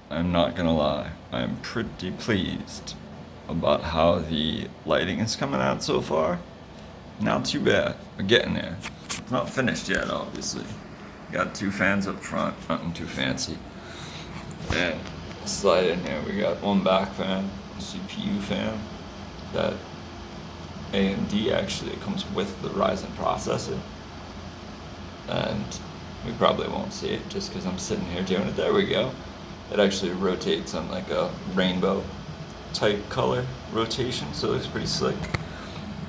I'm not gonna lie, I'm pretty pleased about how the lighting is coming out so far. Not too bad. We're getting there. It's not finished yet, obviously. Got two fans up front, nothing too fancy. And slide in here, we got one back fan, CPU fan. That AMD actually comes with the Ryzen processor. And we probably won't see it just because I'm sitting here doing it. There we go. It actually rotates on like a rainbow type color rotation, so it looks pretty slick.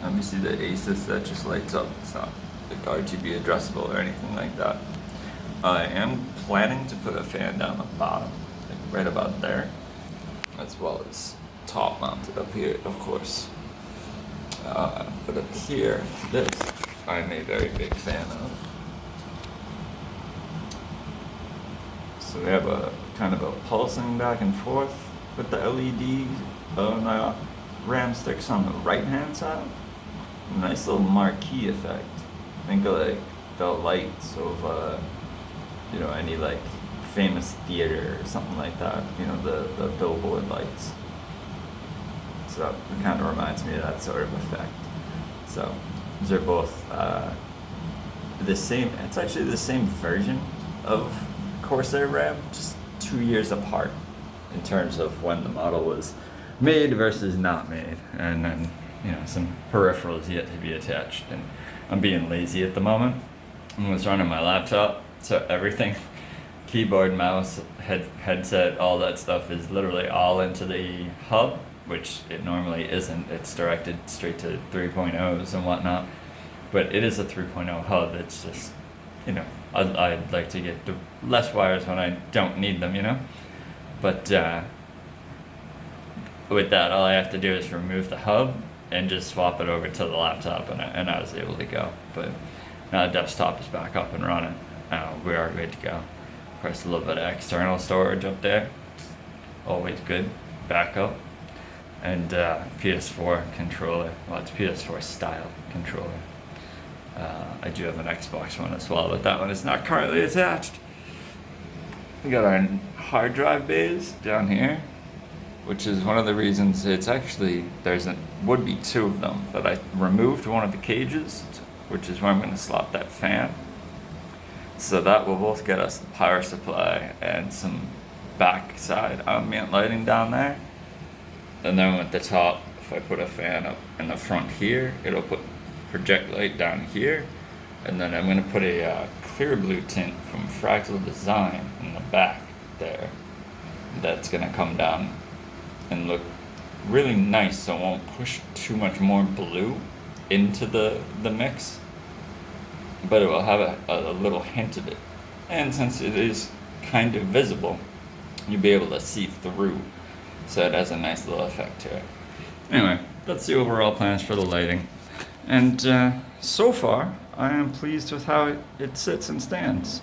Let me see the Asus that just lights up. It's not like RGB addressable or anything like that. I am planning to put a fan down the bottom, like right about there, as well as top mounted up here, of course. But up here, this I'm a very big fan of. So we have a kind of a pulsing back and forth with the LED RAM sticks on the right hand side. Nice little marquee effect. Think of like the lights of any like famous theater or something like that. The billboard lights. So it kind of reminds me of that sort of effect. So these are both the same. It's actually the same version of Corsair RAM, just 2 years apart in terms of when the model was made versus not made, and then some peripherals yet to be attached. And I'm being lazy at the moment. I was running my laptop, so everything, keyboard, mouse, headset, all that stuff is literally all into the hub, which it normally isn't. It's directed straight to 3.0s and whatnot, but it is a 3.0 hub. It's just, I'd like to get less wires when I don't need them, but with that, all I have to do is remove the hub and just swap it over to the laptop, and I was able to go. But now the desktop is back up and running. We are good to go. Of course, a little bit of external storage up there, always good. Backup, and PS4 controller. Well, it's PS4 style controller. I do have an Xbox one as well, but that one is not currently attached. We got our hard drive bays down here, which is one of the reasons it's actually, would be two of them, but I removed one of the cages, which is where I'm going to slot that fan. So that will both get us the power supply and some backside ambient lighting down there. And then at the top, if I put a fan up in the front here, it'll put project light down here. And then I'm going to put a clear blue tint from Fractal Design in the back there. That's going to come down and look really nice, so it won't push too much more blue into the mix, but it will have a little hint of it. And since it is kind of visible, you'll be able to see through, so it has a nice little effect to it. Anyway, that's the overall plans for the lighting, and so far I am pleased with how it sits and stands.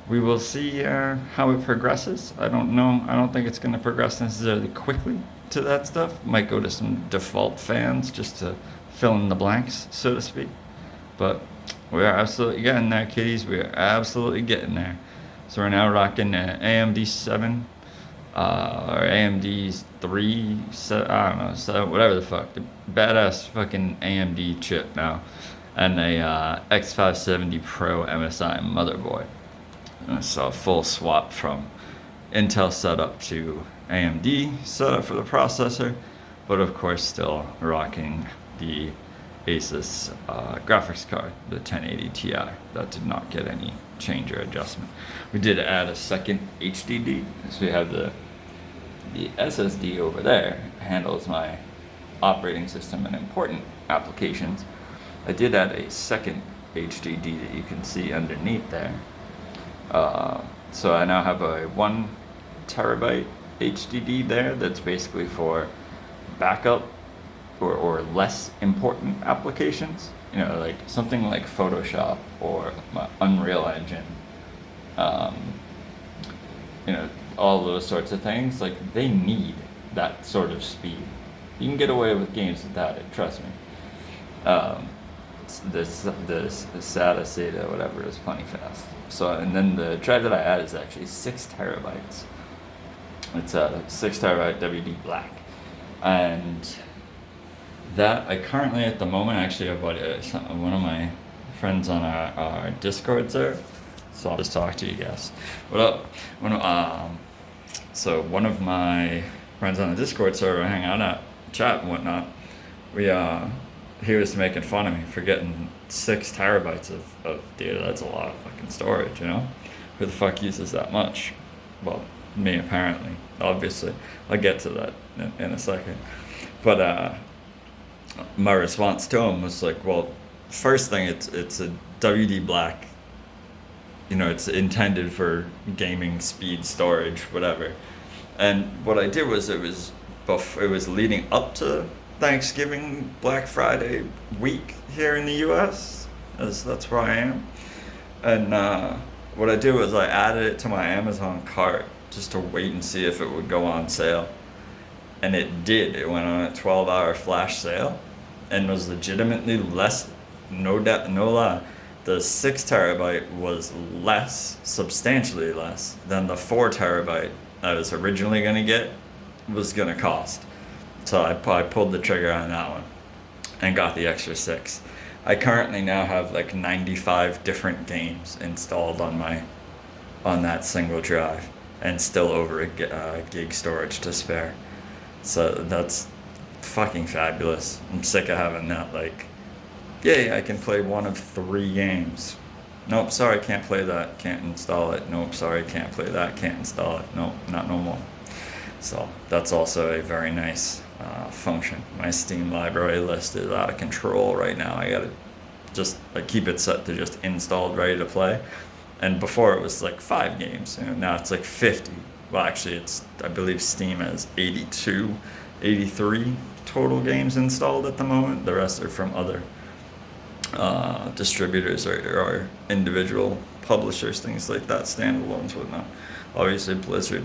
We will see how it progresses. I don't know. I don't think it's going to progress necessarily quickly to that stuff. Might go to some default fans just to fill in the blanks, so to speak. But we are absolutely getting there, kiddies. We are absolutely getting there. So we're now rocking AMD 7 or AMD 3, I don't know, 7, whatever the fuck. The badass fucking AMD chip now. And a X570 Pro MSI motherboard. So a full swap from Intel setup to AMD setup for the processor, but of course still rocking the Asus graphics card, the 1080 Ti. That did not get any change or adjustment. We did add a second HDD, so we have the SSD over there. It handles my operating system and important applications. I did add a second HDD that you can see underneath there. So I now have a 1 terabyte HDD there that's basically for backup or less important applications. Like something like Photoshop or my Unreal Engine. All those sorts of things. Like they need that sort of speed. You can get away with games without it. Trust me. This SATA, SATA, whatever is plenty fast. So, and then the drive that I had is actually 6 terabytes. It's a 6 terabyte WD Black, and that I currently at the moment actually have one of my friends on our Discord there. So I'll just talk to you guys. What up? So one of my friends on the Discord server, hang out at, chat and whatnot. He was making fun of me for getting 6 terabytes of data. That's a lot of fucking storage, you know? Who the fuck uses that much? Well, me apparently, obviously. I'll get to that in a second. But my response to him was like, well, first thing, it's a WD Black. You know, it's intended for gaming speed storage, whatever. And what I did was it was leading up to Thanksgiving, Black Friday week here in the U.S., as that's where I am. And what I did was I added it to my Amazon cart just to wait and see if it would go on sale. And it did. It went on a 12-hour flash sale and was legitimately less, no lie. The 6 terabyte was less, substantially less, than the 4 terabyte I was originally going to get was going to cost. So I pulled the trigger on that one and got the extra 6. I currently now have like 95 different games installed on that single drive, and still over a gig storage to spare. So that's fucking fabulous. I'm sick of having that, like, yay, I can play one of 3 games. Nope, sorry, can't play that, can't install it. Nope, sorry, can't play that, can't install it. Nope, not no more. So that's also a very nice function. My Steam library list is out of control right now. I gotta just keep it set to just installed, ready to play. And before it was like 5 games, now it's like 50. Well, actually, I believe Steam has 82, 83 total games installed at the moment. The rest are from other distributors or individual publishers, things like that, standalones, whatnot. Obviously, Blizzard,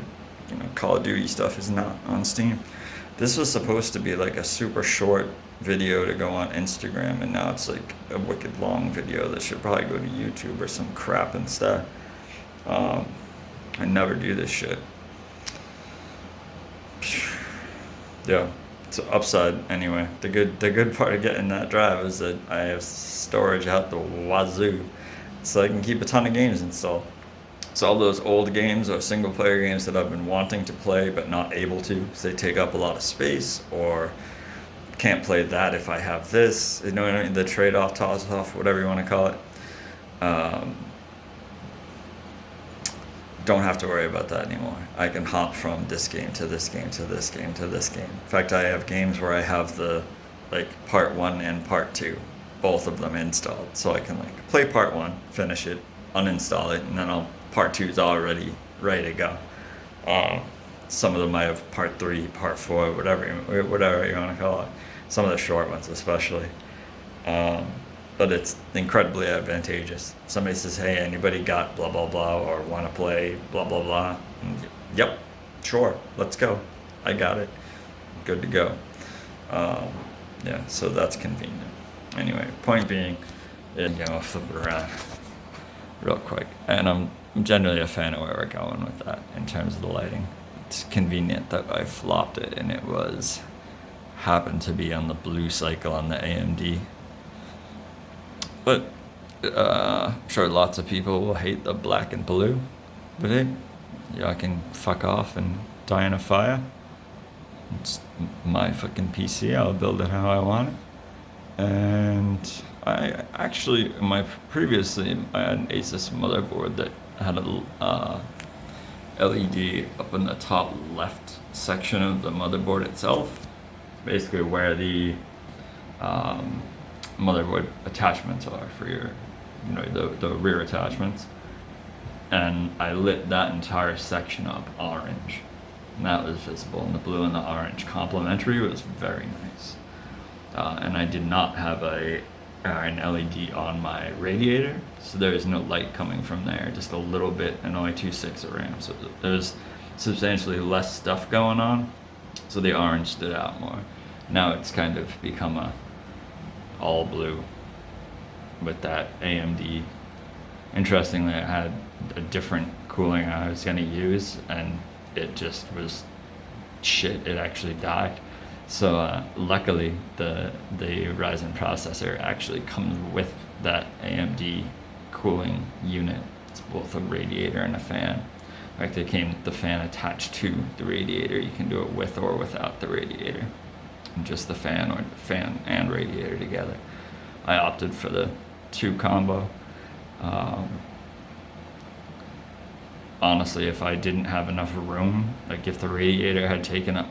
Call of Duty stuff is not on Steam. This was supposed to be like a super short video to go on Instagram, and now it's like a wicked long video that should probably go to YouTube or some crap instead. I never do this shit. Yeah, it's an upside anyway. The good part of getting that drive is that I have storage out the wazoo, so I can keep a ton of games installed. So all those old games or single player games that I've been wanting to play but not able to because they take up a lot of space, or can't play that if I have this, what I mean? The trade-off, toss-off, whatever you want to call it. Don't have to worry about that anymore. I can hop from this game to this game to this game to this game. In fact, I have games where I have the part 1 and part 2, both of them installed. So I can play part 1, finish it, uninstall it, and then part 2 is already ready to go. Some of them I have part 3, part 4, whatever you want to call it. Some of the short ones especially. But it's incredibly advantageous. Somebody says, hey, anybody got blah, blah, blah, or want to play blah, blah, blah? And, yep, sure, let's go. I got it. Good to go. Yeah, so that's convenient. Anyway, point being, I'll flip it around real quick. And I'm generally a fan of where we're going with that in terms of the lighting. It's convenient that I flopped it, and it happened to be on the blue cycle on the AMD. But I'm sure lots of people will hate the black and blue. But hey, y'all can fuck off and die in a fire. It's my fucking PC. I'll build it how I want it. And I actually, previously, I had an Asus motherboard that had a LED up in the top left section of the motherboard itself. Basically where the motherboard attachments are for your, the rear attachments. And I lit that entire section up orange. And that was visible, and the blue and the orange complementary was very nice. And I did not have an LED on my radiator, so there is no light coming from there, just a little bit, and only 2.6 of RAM. So there's substantially less stuff going on, so the orange stood out more. Now it's kind of become a all blue with that AMD. Interestingly, I had a different cooling I was gonna use, and it just was shit. It actually died. So luckily, the Ryzen processor actually comes with that AMD cooling unit. It's both a radiator and a fan. In fact, they came with the fan attached to the radiator. You can do it with or without the radiator, and just the fan, or the fan and radiator together. I opted for the 2 combo. Honestly, if I didn't have enough room, like if the radiator had taken up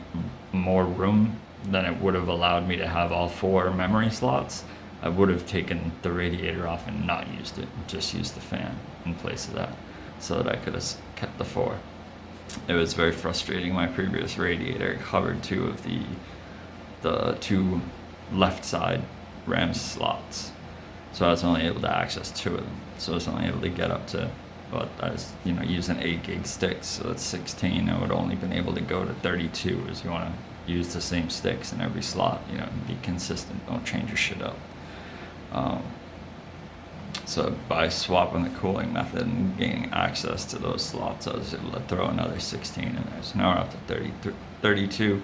more room, then it would have allowed me to have all 4 memory slots. I would have taken the radiator off and not used it, just used the fan in place of that, so that I could have kept the 4. It was very frustrating. My previous radiator covered 2 of the 2 left side RAM slots, so I was only able to access 2 of them. So I was only able to get up to, but I was, using 8 gig sticks, so that's 16. I would only been able to go to 32, as you want to use the same sticks in every slot, be consistent, don't change your shit up. So by swapping the cooling method and gaining access to those slots, I was able to throw another 16 in there. So now we're up to 32.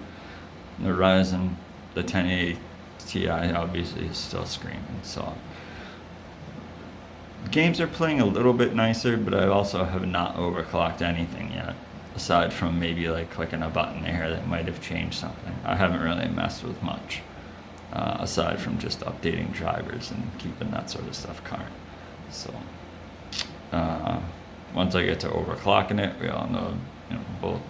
The Ryzen, the 1080 Ti obviously is still screaming, so games are playing a little bit nicer, but I also have not overclocked anything yet, aside from maybe like clicking a button here that might have changed something. I haven't really messed with much, aside from just updating drivers and keeping that sort of stuff current. So once I get to overclocking it, we all know, both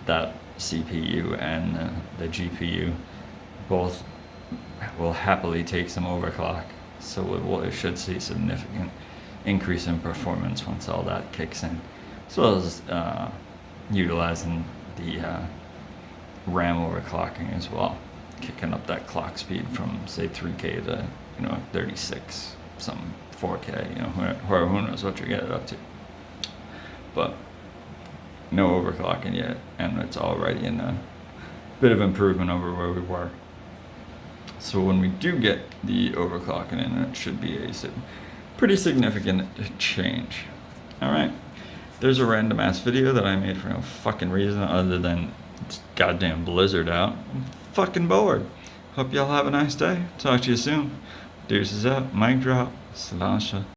that CPU and the GPU both will happily take some overclock. So we should see significant increase in performance once all that kicks in, as well as utilizing the RAM overclocking as well, kicking up that clock speed from say 3K to 36, some 4K, who knows what you get it up to. But no overclocking yet, and it's already in a bit of improvement over where we were. So when we do get the overclocking in, it should be a pretty significant change. All right, there's a random ass video that I made for no fucking reason other than it's goddamn blizzard out. I'm fucking bored. Hope y'all have a nice day. Talk to you soon. Deuces out. Mic drop. Slasha.